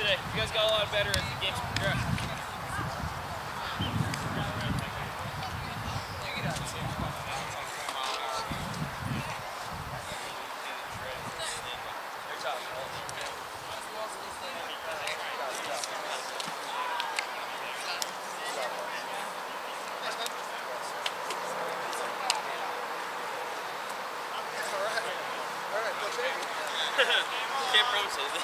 You guys got a lot better as the games progressed. Can't promise anything.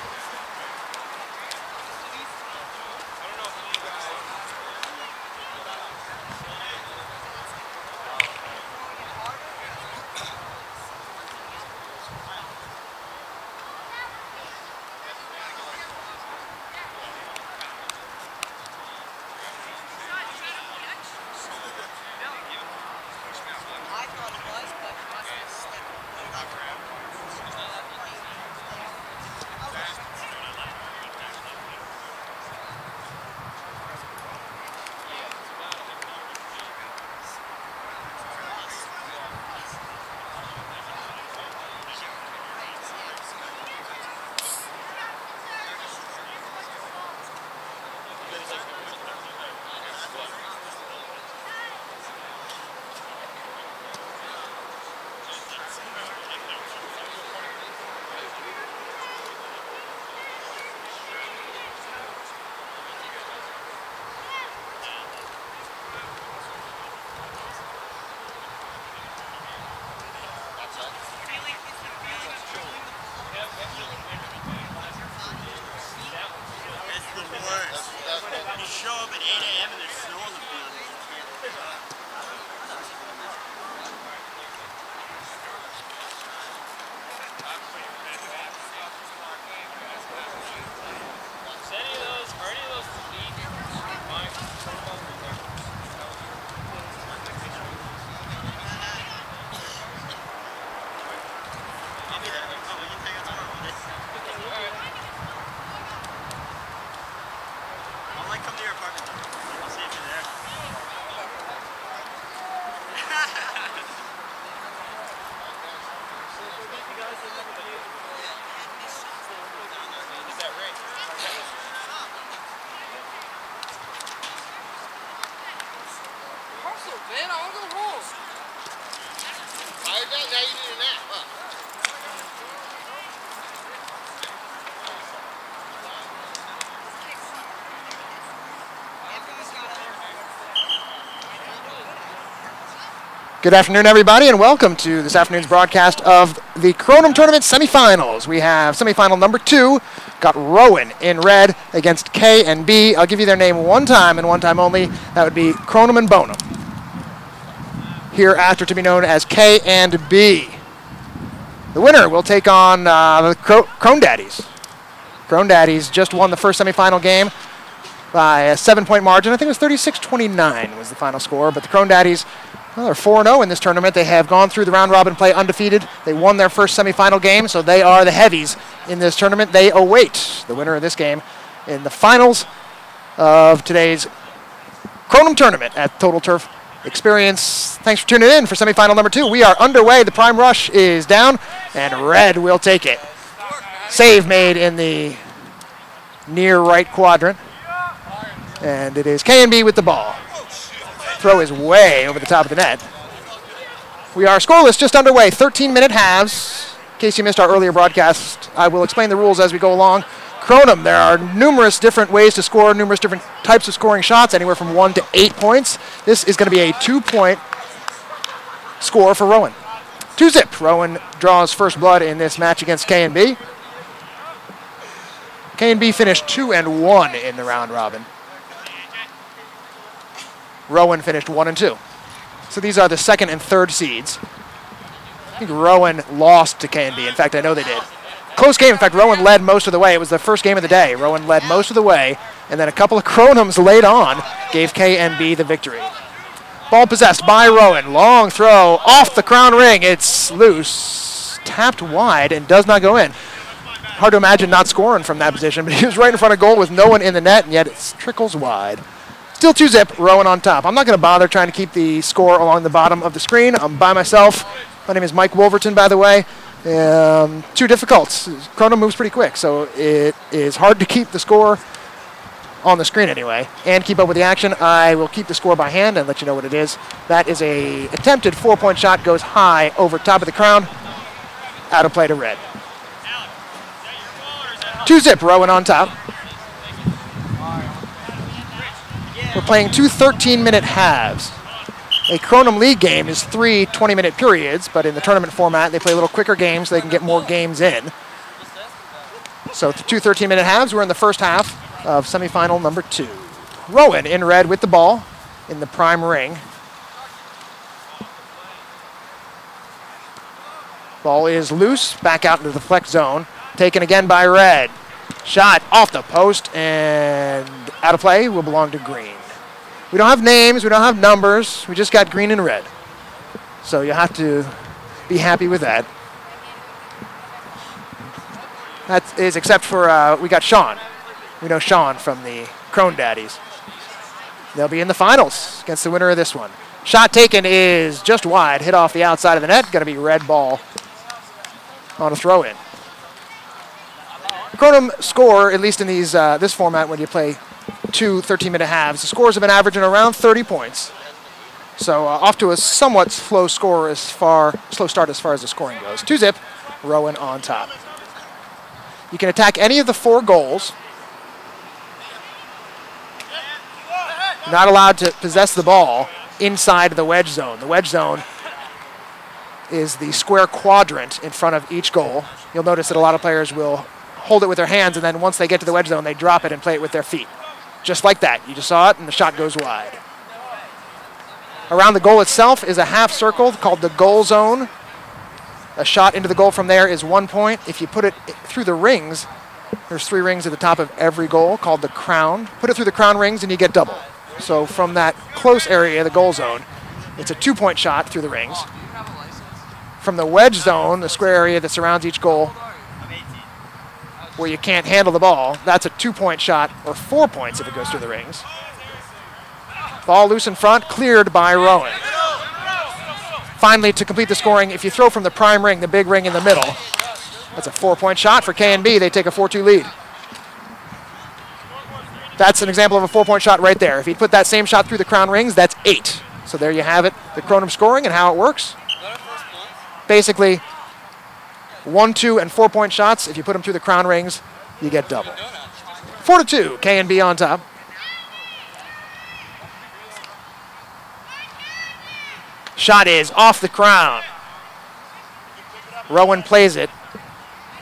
Show up at 8 a.m. and there's snow on the field. Are any of those Come to your apartment. I'll see if you're there. Is that right? Parcel, man, I want to go home. Now you need a nap, huh? Good afternoon, everybody, and welcome to this afternoon's broadcast of the Kronum Tournament semifinals. We have semifinal number 2, got Rowan in red against K and B. I'll give you their name one time and one time only. That would be Kronum and Bonum. Hereafter to be known as K and B. The winner will take on the Kron Daddies. Kron Daddies just won the first semifinal game by a 7-point margin. I think it was 36-29 was the final score, but the Kron Daddies, well, they're 4-0 in this tournament. They have gone through the round-robin play undefeated. They won their first semifinal game, so they are the heavies in this tournament. They await the winner of this game in the finals of today's Kronum Tournament at Total Turf Experience. Thanks for tuning in for semifinal number 2. We are underway. The prime rush is down, and red will take it. Save made in the near right quadrant, and it is K&B with the ball. Throw is way over the top of the net. We are scoreless, just underway, 13-minute halves. In case you missed our earlier broadcast, I will explain the rules as we go along. Kronum, there are numerous different ways to score, numerous different types of scoring shots, anywhere from 1 to 8 points. This is going to be a 2-point score for Rowan. 2-zip. Rowan draws first blood in this match against K&B. K&B finished 2-1 in the round robin. Rowan finished 1-2. So these are the second and third seeds. I think Rowan lost to K&B. In fact, I know they did. Close game. In fact, Rowan led most of the way. It was the first game of the day. Rowan led most of the way, and then a couple of Kronums late on gave K&B the victory. Ball possessed by Rowan. Long throw off the crown ring. It's loose. Tapped wide and does not go in. Hard to imagine not scoring from that position, but he was right in front of goal with no one in the net, and yet it trickles wide. Still 2-zip, Rowan on top. I'm not going to bother trying to keep the score along the bottom of the screen. I'm by myself. My name is Mike Wolverton, by the way. Too difficult. Kronum moves pretty quick, so it is hard to keep the score on the screen anyway, and keep up with the action. I will keep the score by hand and let you know what it is. That is a attempted 4-point shot, goes high over top of the crown, out of play to red. 2-zip, Rowan on top. We're playing 2 13-minute halves. A Kronum League game is 3 20-minute periods, but in the tournament format, they play a little quicker games so they can get more games in. So 2 13-minute halves. We're in the first half of semifinal number 2. Rowan in red with the ball in the prime ring. Ball is loose, back out into the flex zone. Taken again by red. Shot off the post and out of play, will belong to green. We don't have names, we don't have numbers, we just got green and red. So you have to be happy with that. That is except for, we got Sean. We know Sean from the Crone Daddies. They'll be in the finals against the winner of this one. Shot taken is just wide, hit off the outside of the net, gonna be red ball on a throw in. The Kronum score, at least in these this format when you play 2 13-minute halves, the scores have been averaging around 30 points. So off to a somewhat slow start as far as the scoring goes. 2-zip, Rowan on top. You can attack any of the 4 goals. You're not allowed to possess the ball inside the wedge zone. The wedge zone is the square quadrant in front of each goal. You'll notice that a lot of players will hold it with their hands, and then once they get to the wedge zone, they drop it and play it with their feet. Just like that. You just saw it, and the shot goes wide. Around the goal itself is a half circle called the goal zone. A shot into the goal from there is 1 point. If you put it through the rings, there's 3 rings at the top of every goal called the crown. Put it through the crown rings, and you get double. So from that close area, the goal zone, it's a 2-point shot through the rings. From the wedge zone, the square area that surrounds each goal, where you can't handle the ball, that's a 2-point shot, or 4 points if it goes through the rings. Ball loose in front, cleared by Rowan. Finally, to complete the scoring, if you throw from the prime ring, the big ring in the middle, that's a 4-point shot for K&B. They take a 4-2 lead. That's an example of a 4-point shot right there. If you put that same shot through the crown rings, that's 8. So there you have it, the Kronum scoring and how it works. Basically, 1, 2, and 4-point shots. If you put them through the crown rings, you get double. 4-2, K&B on top. Shot is off the crown. Rowan plays it.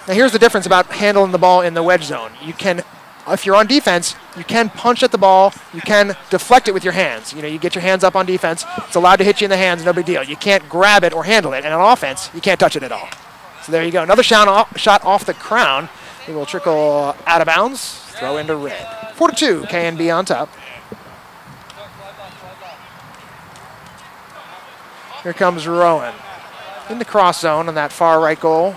Now here's the difference about handling the ball in the wedge zone. You can, if you're on defense, you can punch at the ball. You can deflect it with your hands. You know, you get your hands up on defense. It's allowed to hit you in the hands, no big deal. You can't grab it or handle it. And on offense, you can't touch it at all. So there you go. Another shot off the crown. It will trickle out of bounds. Throw into red. 4-2, K&B on top. Here comes Rowan. In the cross zone on that far right goal.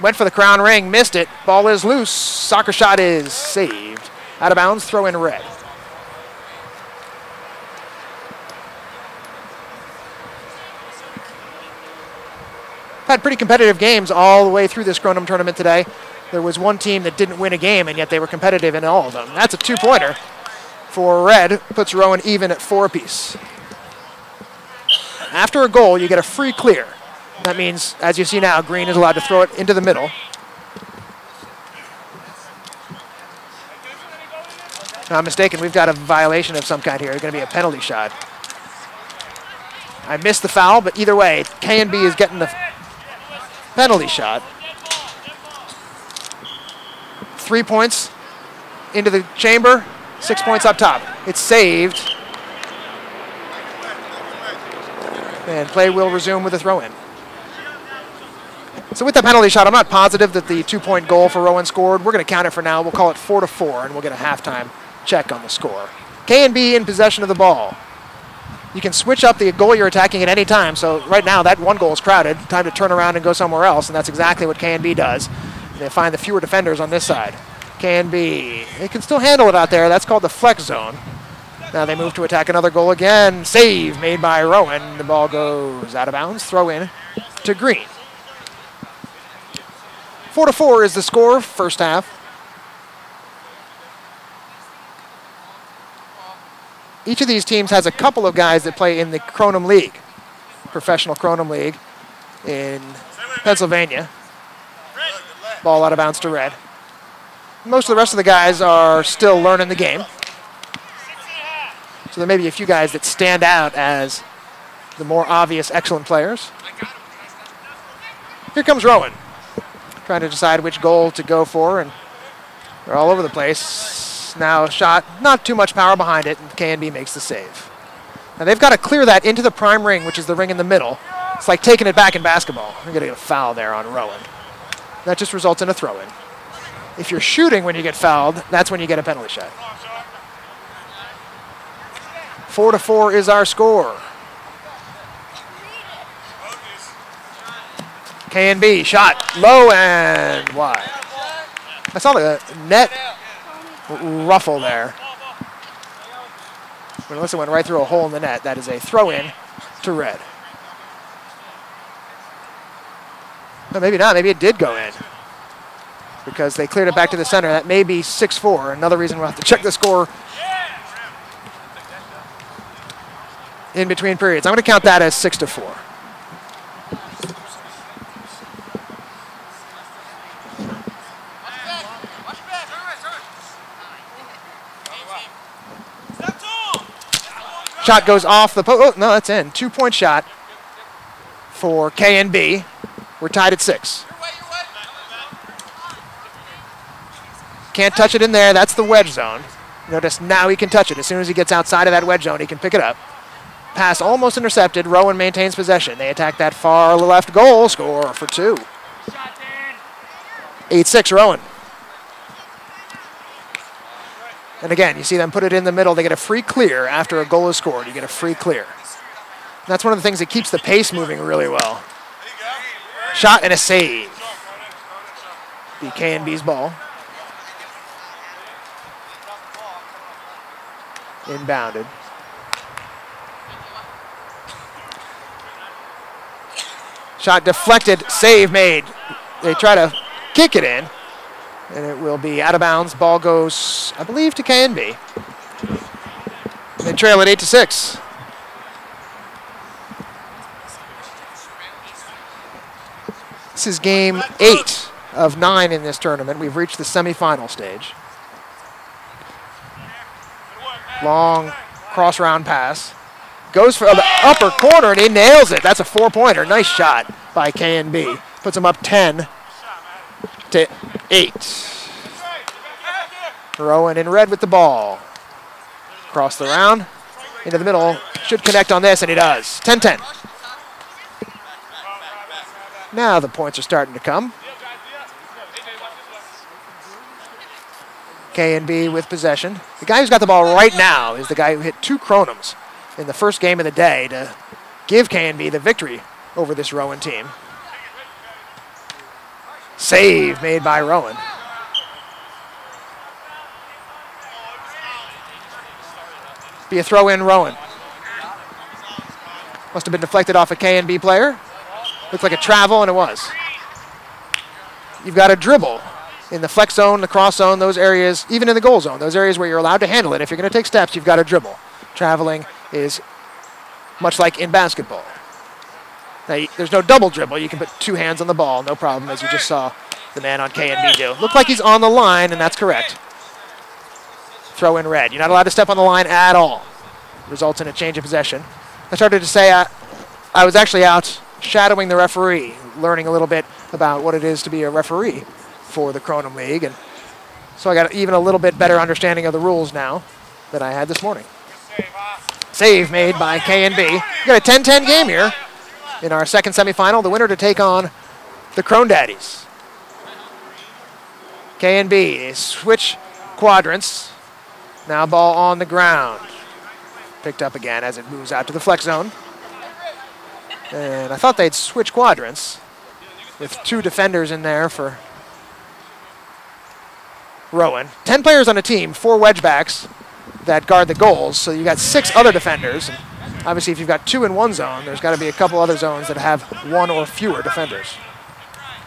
Went for the crown ring, missed it. Ball is loose. Soccer shot is saved. Out of bounds, throw in red. Had pretty competitive games all the way through this Kronum tournament today. There was one team that didn't win a game, and yet they were competitive in all of them. That's a 2-pointer for red. Puts Rowan even at 4 apiece. After a goal, you get a free clear. That means, as you see now, green is allowed to throw it into the middle. If I'm mistaken, we've got a violation of some kind here. It's going to be a penalty shot. I missed the foul, but either way, K&B is getting the penalty shot. 3 points into the chamber, 6 points up top. It's saved. And play will resume with a throw-in. So with the penalty shot, I'm not positive that the 2-point goal for Rowan scored. We're going to count it for now. We'll call it 4-4, and we'll get a halftime check on the score. K&B in possession of the ball. You can switch up the goal you're attacking at any time. So right now, that one goal is crowded. Time to turn around and go somewhere else, and that's exactly what K&B does. They find the fewer defenders on this side. K&B, they can still handle it out there. That's called the flex zone. Now they move to attack another goal again. Save made by Rowan. The ball goes out of bounds. Throw in to Green. 4-4 is the score, first half. Each of these teams has a couple of guys that play in the Kronum League, professional Kronum League in Pennsylvania. Ball out of bounds to Red. Most of the rest of the guys are still learning the game. So there may be a few guys that stand out as the more obvious excellent players. Here comes Rowan, trying to decide which goal to go for, and they're all over the place. Now a shot, not too much power behind it, and K&B makes the save. Now they've got to clear that into the prime ring, which is the ring in the middle. It's like taking it back in basketball. We're going to get a foul there on Rowan. That just results in a throw-in. If you're shooting when you get fouled, that's when you get a penalty shot. 4-4 is our score. K&B shot low and wide. I saw the net ruffle there. But unless it went right through a hole in the net, that is a throw-in to Red. No, maybe not. Maybe it did go in because they cleared it back to the center. That may be 6-4. Another reason we'll have to check the score in between periods. I'm going to count that as 6-4. Shot goes off the post. Oh, no, that's in. 2-point shot for K&B. We're tied at 6. Can't touch it in there. That's the wedge zone. Notice now he can touch it. As soon as he gets outside of that wedge zone, he can pick it up. Pass almost intercepted. Rowan maintains possession. They attack that far left goal. Score for 2. 8-6 Rowan. And again, you see them put it in the middle. They get a free clear after a goal is scored. You get a free clear. And that's one of the things that keeps the pace moving really well. Shot and a save. Be K&B's ball. Inbounded. Shot deflected, save made. They try to kick it in, and it will be out of bounds. Ball goes, I believe, to K&B. They trail at 8-6. This is game 8 of 9 in this tournament. We've reached the semifinal stage. Long cross-round pass. Goes for the upper corner, and he nails it. That's a 4-pointer. Nice shot by K&B. Puts him up 10-8. Rowan in red with the ball. Across the round. Into the middle. Should connect on this, and he does. 10-10. Now the points are starting to come. K&B with possession. The guy who's got the ball right now is the guy who hit 2 Kronums in the first game of the day to give K&B the victory over this Rowan team. Save made by Rowan. Be a throw in Rowan. Must have been deflected off a K&B player. Looked like a travel, and it was. You've got to dribble in the flex zone, the cross zone, those areas, even in the goal zone, those areas where you're allowed to handle it. If you're going to take steps, you've got to dribble. Traveling is much like in basketball. Now, there's no double dribble. You can put 2 hands on the ball, no problem, as you just saw the man on K&B do. Looked like he's on the line, and that's correct. Throw in red. You're not allowed to step on the line at all. Results in a change of possession. I started to say I was actually out shadowing the referee, learning a little bit about what it is to be a referee for the Kronum League, and so I got even a little bit better understanding of the rules now than I had this morning. Save made by K&B. We got a 10-10 game here in our second semifinal. The winner to take on the Kronum. K&B switch quadrants. Now ball on the ground. Picked up again as it moves out to the flex zone. And I thought they'd switch quadrants with 2 defenders in there for Rowan. 10 players on a team, 4 wedge backs. that guard the goals. So you got 6 other defenders. And obviously, if you've got 2 in one zone, there's got to be a couple other zones that have 1 or fewer defenders.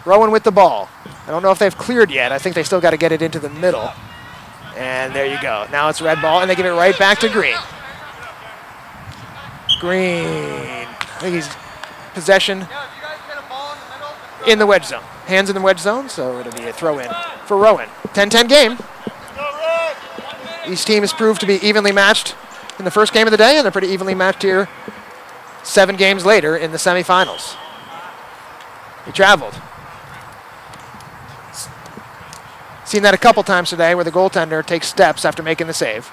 Rowan with the ball. I don't know if they've cleared yet. I think they still got to get it into the middle. And there you go. Now it's red ball, and they give it right back to Green. Green. I think he's possession in the wedge zone. Hands in the wedge zone, so it'll be a throw in for Rowan. 10-10 game. Each team has proved to be evenly matched in the first game of the day, and they're pretty evenly matched here 7 games later in the semifinals. He traveled. Seen that a couple times today where the goaltender takes steps after making the save.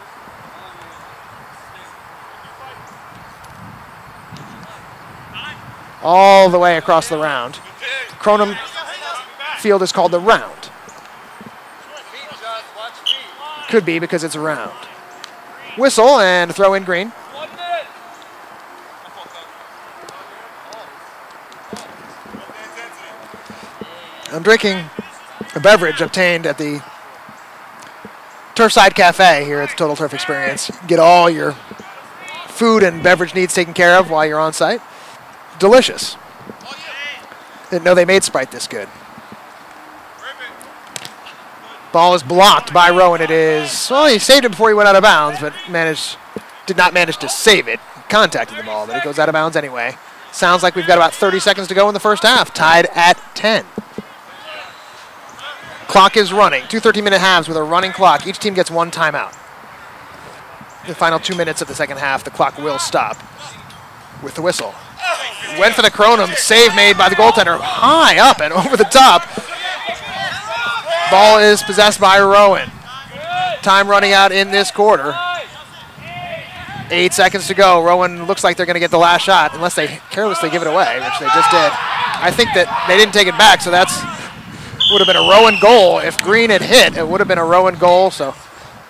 All the way across the round. Kronum field is called the round. Could be because it's a round. Whistle and throw in Green. I'm drinking a beverage obtained at the Turfside Cafe here at the Total Turf Experience. Get all your food and beverage needs taken care of while you're on site. Delicious. Didn't know they made Sprite this good. Ball is blocked by Rowan. It is, well, he saved it before he went out of bounds, but did not manage to save it. Contacted the ball, but it goes out of bounds anyway. Sounds like we've got about 30 seconds to go in the first half, tied at 10. Clock is running. 2 13-minute halves with a running clock. Each team gets 1 timeout. The final 2 minutes of the second half, the clock will stop with the whistle. Went for the Kronum. Save made by the goaltender. High up and over the top. Ball is possessed by Rowan. Time running out in this quarter. 8 seconds to go. Rowan looks like they're going to get the last shot unless they carelessly give it away, which they just did. I think that they didn't take it back, so that's would have been a Rowan goal. If Green had hit, it would have been a Rowan goal, so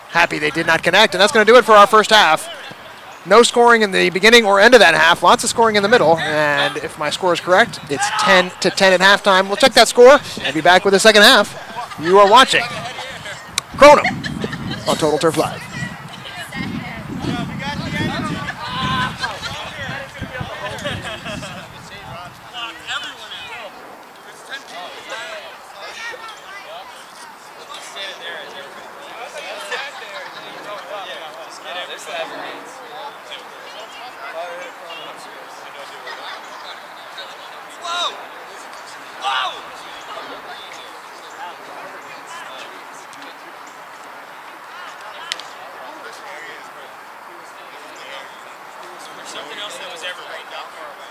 happy they did not connect. And that's going to do it for our first half. No scoring in the beginning or end of that half. Lots of scoring in the middle. And if my score is correct, it's 10-10 at halftime. We'll check that score and be back with the second half. You are watching Kronum on Total Turf Live. Something else that was ever right down far away.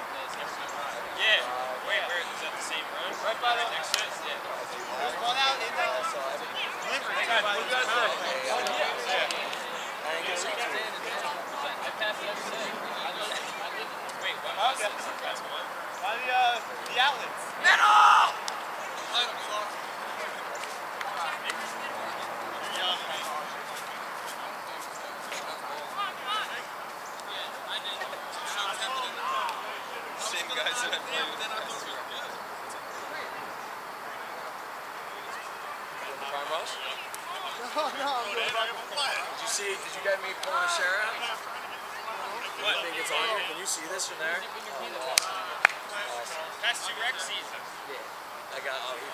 Yeah. Wait, where is that the same run? Right by the next to it. Yeah. There's one out in the delivery. Hey guys, what do you guys say? Oh yeah. I passed it every day. Wait, what was it? That's one. By the outlets. Middle! Same guys that I played with. Did you get me pulling a share out? What? I think it's on here. Can you see this from there? That's 2 rec season. Yeah. I got all these.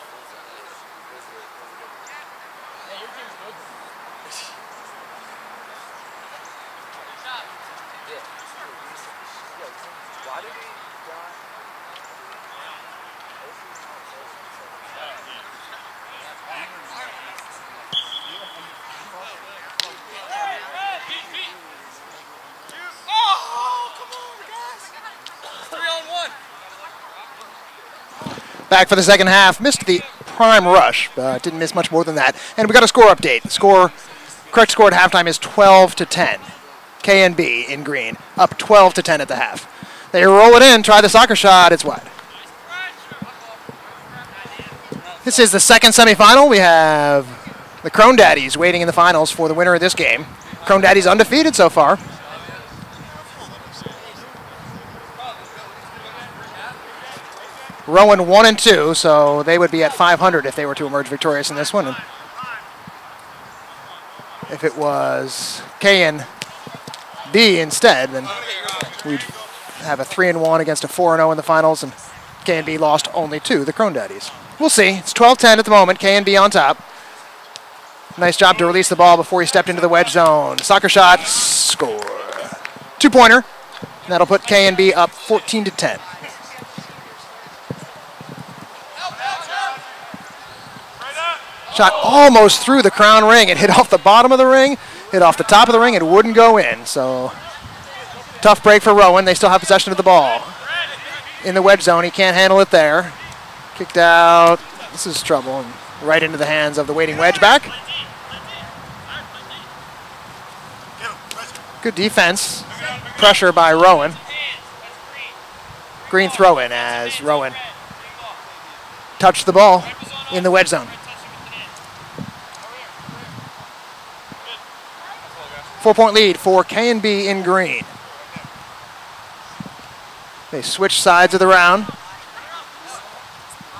Hey, your team's good. Yeah. Why did we die? Back for the second half. Missed the prime rush, but didn't miss much more than that. And we got a score update. The correct score at halftime is 12-10. KNB in green, up 12-10 at the half. They roll it in, try the soccer shot, it's wide. This is the second semifinal. We have the Cronum waiting in the finals for the winner of this game. Cronum undefeated so far. Rowan 1-2, so they would be at 500 if they were to emerge victorious in this one. If it was K&B instead, then we'd have a 3-1 against a 4-0 in the finals, and K&B lost only to the Kronum Daddies. We'll see. It's 12-10 at the moment. K&B on top. Nice job to release the ball before he stepped into the wedge zone. Soccer shot, score. 2-pointer. That'll put K&B up 14-10. Shot almost through the crown ring. It hit off the bottom of the ring, hit off the top of the ring. It wouldn't go in. So tough break for Rowan. They still have possession of the ball. In the wedge zone, he can't handle it there. Kicked out. This is trouble. And right into the hands of the waiting wedge back. Good defense. Pressure by Rowan. Green throw in as Rowan touched the ball in the wedge zone. 4-point lead for K&B in green. They switch sides of the round.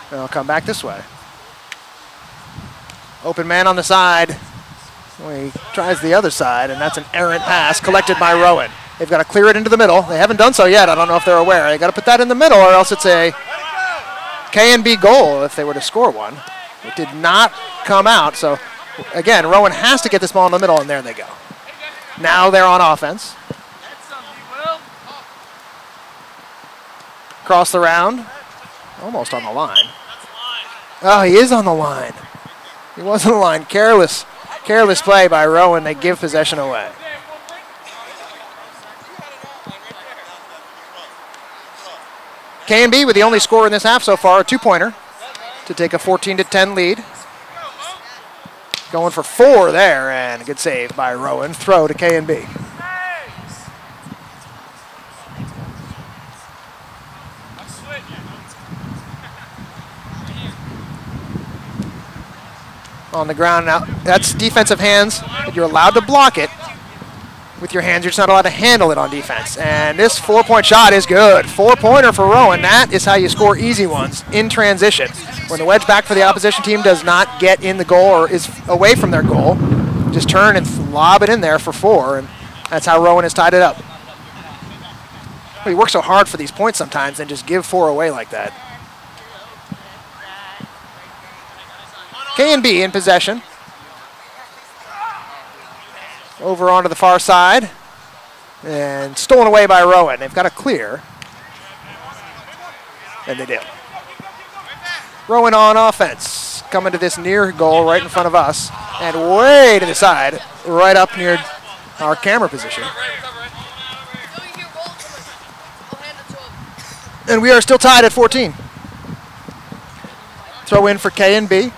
They'll come back this way. Open man on the side. He tries the other side, and that's an errant pass collected by Rowan. They've got to clear it into the middle. They haven't done so yet. I don't know if they're aware. They've got to put that in the middle, or else it's a K&B goal if they were to score one. It did not come out, so again, Rowan has to get this ball in the middle, and there they go. Now they're on offense. Cross the round. Almost on the line. Oh, he is on the line. He was on the line. Careless play by Rowan. They give possession away. K&B with the only score in this half so far, a 2-pointer to take a 14-10 lead. Going for 4 there, and a good save by Rowan. Throw to K&B. On the ground now. That's defensive hands. You're allowed to block it with your hands. You're just not allowed to handle it on defense. And this 4-point shot is good. 4-pointer for Rowan. That is how you score easy ones in transition. When the wedge back for the opposition team does not get in the goal or is away from their goal, just turn and lob it in there for 4. And that's how Rowan has tied it up. But he works so hard for these points sometimes and just give 4 away like that. K&B in possession. Over onto the far side. And stolen away by Rowan. They've got to clear. And they do. Rowan on offense. Coming to this near goal right in front of us. And way to the side. Right up near our camera position. And we are still tied at 14. Throw in for K&B.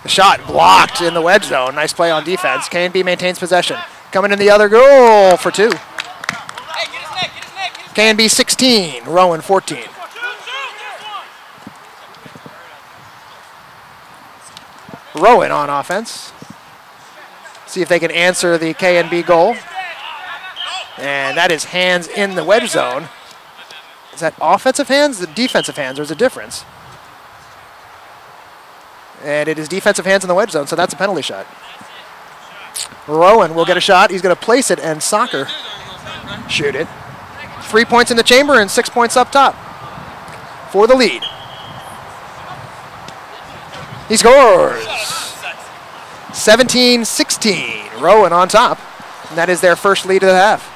The shot blocked in the wedge zone. Nice play on defense. K&B maintains possession. Coming in the other goal for 2. K&B 16, Rowan 14. Rowan on offense. See if they can answer the K&B goal. And that is hands in the wedge zone. Is that offensive hands or defensive hands? There's a difference. And it is defensive hands in the wedge zone, so that's a penalty shot. Rowan will get a shot. He's going to place it and soccer shoot it. 3 points in the chamber and 6 points up top for the lead. He scores. 17-16. Rowan on top. And that is their first lead of the half.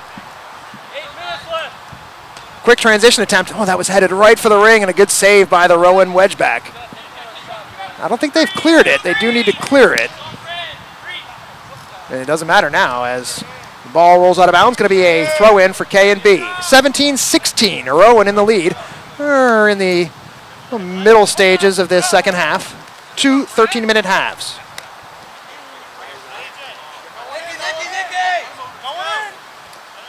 Quick transition attempt. Oh, that was headed right for the ring, and a good save by the Rowan wedge back. I don't think they've cleared it. They do need to clear it. And it doesn't matter now as the ball rolls out of bounds. Going to be a throw in for K&B. 17-16. Rowan in the lead. We're in the middle stages of this second half. 2 13-minute halves.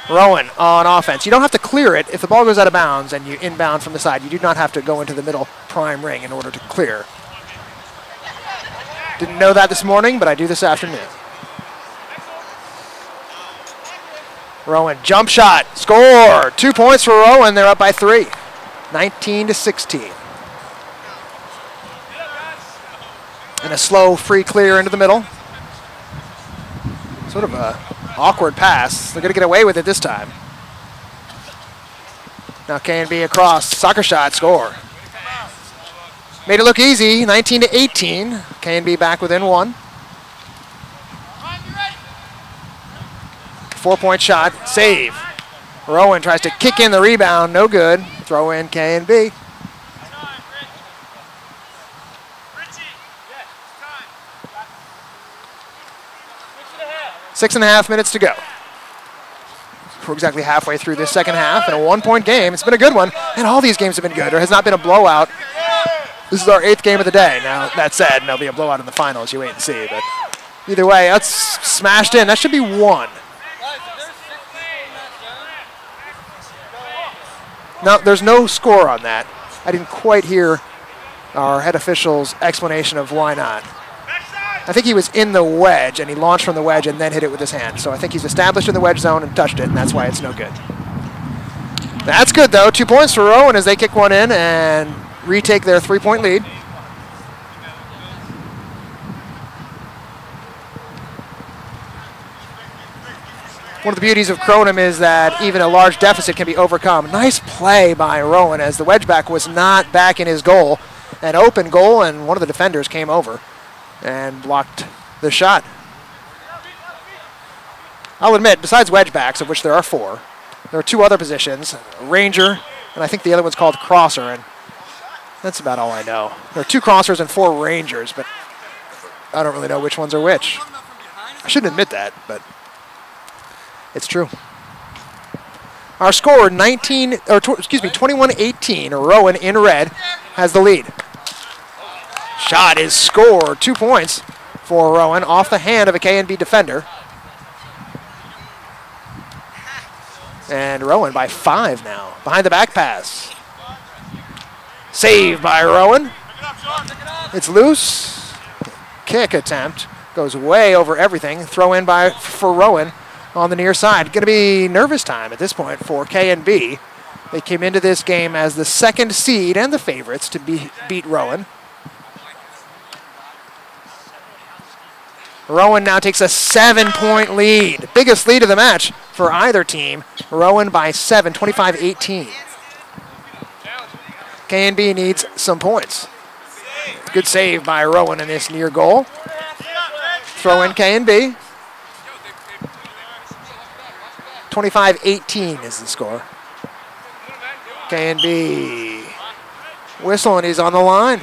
Rowan on offense. You don't have to clear it. If the ball goes out of bounds and you inbound from the side, you do not have to go into the middle prime ring in order to clear. Didn't know that this morning, but I do this afternoon. Rowan, jump shot, score. 2 points for Rowan. They're up by 3. 19-16. And a slow free clear into the middle. Sort of a awkward pass. They're going to get away with it this time. Now K&B across, soccer shot, score. Made it look easy, 19-18. K&B back within 1. 4-point shot, save. Rowan tries to kick in the rebound, no good. Throw in K&B. 6.5 minutes to go. We're exactly halfway through this second half in a 1-point game. It's been a good one, and all these games have been good. There has not been a blowout. This is our 8th game of the day. Now, that said, there'll be a blowout in the finals. You wait and see. But either way, that's smashed in. That should be 1. No, there's no score on that. I didn't quite hear our head official's explanation of why not. I think he was in the wedge, and he launched from the wedge and then hit it with his hand. So I think he's established in the wedge zone and touched it, and that's why it's no good. That's good, though. 2 points for Rowan as they kick one in and retake their 3-point lead. One of the beauties of Kronum is that even a large deficit can be overcome. Nice play by Rowan as the wedge back was not back in his goal. An open goal, and one of the defenders came over and blocked the shot. I'll admit, besides wedge backs, of which there are 4, there are 2 other positions, Ranger, and I think the other one's called Crosser, and that's about all I know. There are 2 Crossers and 4 Rangers, but I don't really know which ones are which. I shouldn't admit that, but it's true. Our score, 21-18. Rowan in red has the lead. Shot is scored. 2 points for Rowan off the hand of a K&B defender. And Rowan by 5 now. Behind the back pass. Saved by Rowan. It's loose. Kick attempt. Goes way over everything. Throw in for Rowan on the near side. Going to be nervous time at this point for K&B. They came into this game as the 2nd seed and the favorites to beat Rowan. Rowan now takes a 7-point lead. Biggest lead of the match for either team. Rowan by 7, 25-18. K&B needs some points. Good save by Rowan in this near goal. Throw in K&B. 25-18 is the score. K&B whistle, and he's on the line.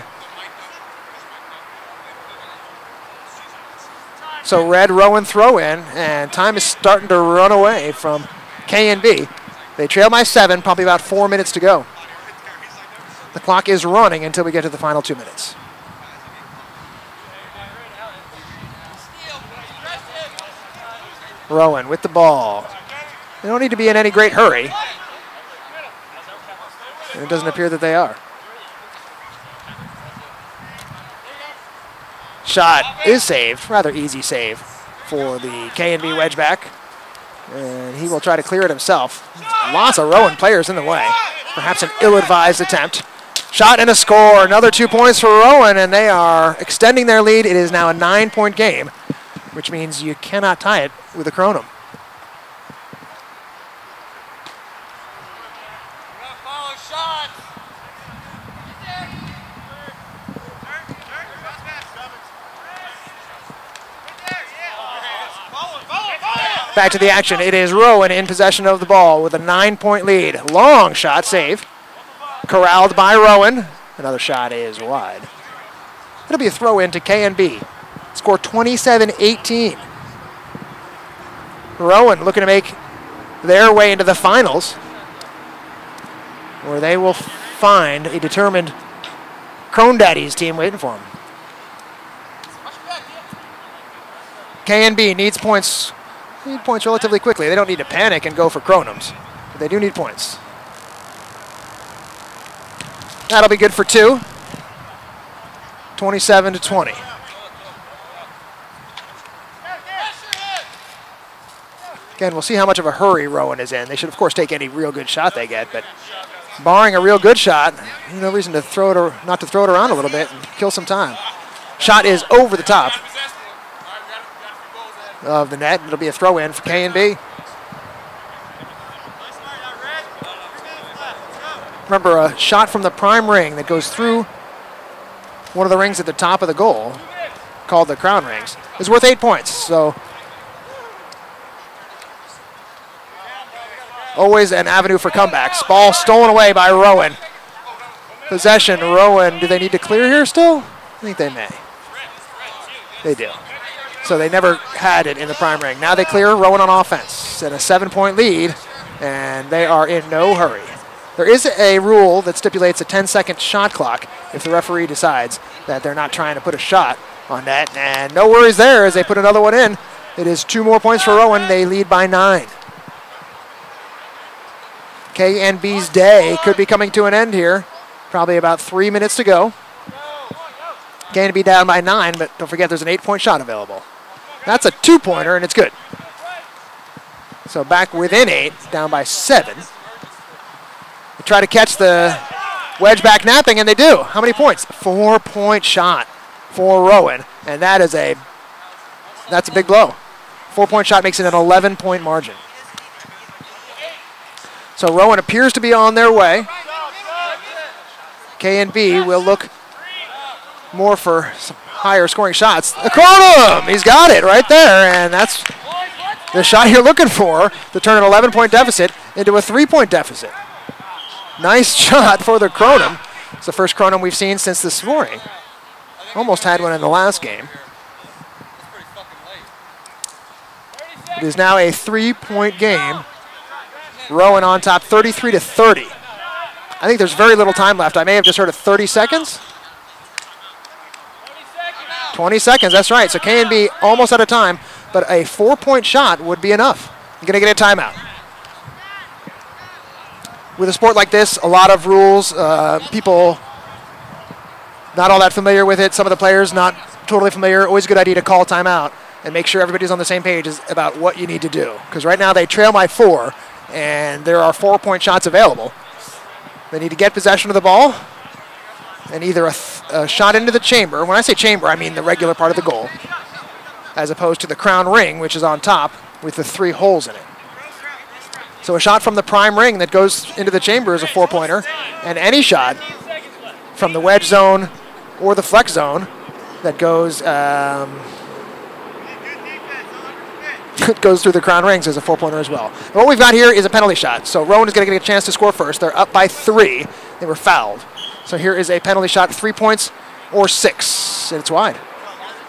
So red Rowan throw in, and time is starting to run away from K&B. They trail by 7, probably about 4 minutes to go. The clock is running until we get to the final 2 minutes. Rowan with the ball. They don't need to be in any great hurry. And it doesn't appear that they are. Shot is saved, rather easy save for the K&B wedge back. And he will try to clear it himself. Lots of Rowan players in the way. Perhaps an ill-advised attempt. Shot and a score, another 2 points for Rowan, and they are extending their lead. It is now a 9-point game, which means you cannot tie it with a Kronum. Back to the action. It is Rowan in possession of the ball with a 9-point lead. Long shot, save. Corralled by Rowan. Another shot is wide. It'll be a throw in to K&B. Score 27-18. Rowan looking to make their way into the finals, where they will find a determined Crone Daddies team waiting for them. K&B needs points. They need points relatively quickly. They don't need to panic and go for Kronums, but they do need points. That'll be good for 2. 27-20. Again, we'll see how much of a hurry Rowan is in. They should, of course, take any real good shot they get, but barring a real good shot, no reason to throw it or not to throw it around a little bit and kill some time. Shot is over the top of the net. It'll be a throw in for K&B. Remember, a shot from the prime ring that goes through one of the rings at the top of the goal, called the crown rings, is worth 8 points. So always an avenue for comebacks. Ball stolen away by Rowan. Possession, Rowan. Do they need to clear here still? I think they may. They do. So they never had it in the prime ring. Now they clear. Rowan on offense and a 7-point lead, and they are in no hurry. There is a rule that stipulates a 10-second shot clock if the referee decides that they're not trying to put a shot on net, and no worries there as they put another one in. It is 2 more points for Rowan. They lead by 9. K&B's day could be coming to an end here. Probably about 3 minutes to go. K&B down by 9, but don't forget there's an 8-point shot available. That's a 2-pointer, and it's good. So back within 8, down by 7. They try to catch the wedge back napping, and they do. How many points? 4-point shot for Rowan, and that's a big blow. 4-point shot makes it an 11-point margin. So Rowan appears to be on their way. K&B will look more for some higher scoring shots. Kronum, he's got it right there, and that's the shot you're looking for to turn an 11-point deficit into a 3-point deficit. Nice shot for the Kronum. It's the first Kronum we've seen since this morning. Almost had one in the last game. It is now a 3-point game. Rowan on top, 33-30. I think there's very little time left. I may have just heard of 30 seconds. 20 seconds, that's right. So K&B almost out of time, but a 4-point shot would be enough. You're going to get a timeout. With a sport like this, a lot of rules, people not all that familiar with it, some of the players not totally familiar. Always a good idea to call timeout and make sure everybody's on the same page about what you need to do. Because right now they trail by 4, and there are 4-point shots available. They need to get possession of the ball, and either a shot into the chamber. When I say chamber, I mean the regular part of the goal, as opposed to the crown ring, which is on top with the 3 holes in it. So a shot from the prime ring that goes into the chamber is a 4-pointer, and any shot from the wedge zone or the flex zone that goes goes through the crown rings is a 4-pointer as well. And what we've got here is a penalty shot. So Rowan is going to get a chance to score first. They're up by 3. They were fouled. So here is a penalty shot, 3 points or 6, and it's wide.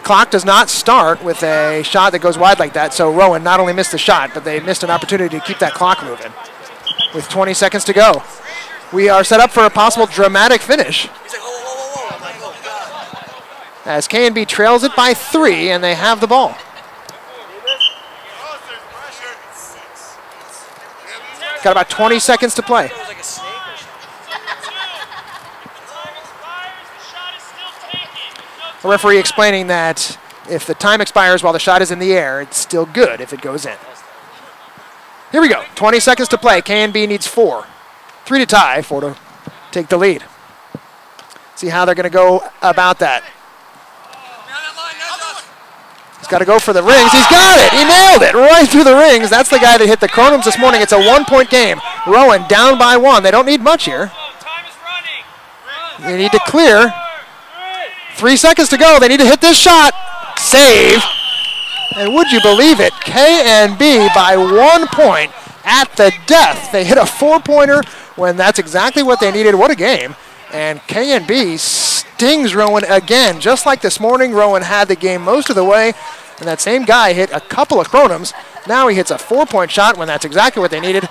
Clock does not start with a shot that goes wide like that, so Rowan not only missed the shot, but they missed an opportunity to keep that clock moving. With 20 seconds to go, we are set up for a possible dramatic finish. As K&B trails it by 3, and they have the ball. Got about 20 seconds to play. The referee explaining that if the time expires while the shot is in the air, it's still good if it goes in. Here we go. 20 seconds to play. K&B needs 4. 3 to tie, 4 to take the lead. See how they're going to go about that. He's got to go for the rings. He's got it. He nailed it right through the rings. That's the guy that hit the Kronums this morning. It's a 1-point game. Rowan down by 1. They don't need much here. They need to clear. 3 seconds to go. They need to hit this shot. Save. And would you believe it? K&B by 1 point at the death. They hit a 4-pointer when that's exactly what they needed. What a game. And K&B stings Rowan again. Just like this morning, Rowan had the game most of the way. And that same guy hit a couple of Kronums. Now he hits a 4-point shot when that's exactly what they needed.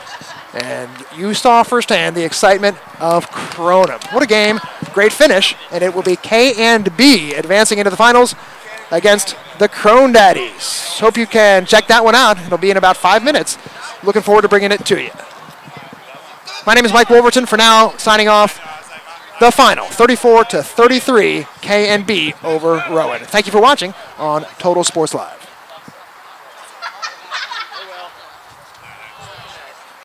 And you saw firsthand the excitement of Kronum. What a game. Great finish. And it will be K&B advancing into the finals against the Kron Daddies. Hope you can check that one out. It'll be in about 5 minutes. Looking forward to bringing it to you. My name is Mike Wolverton. For now, signing off. The final, 34-33, K&B over Rowan. Thank you for watching on Total Sports Live.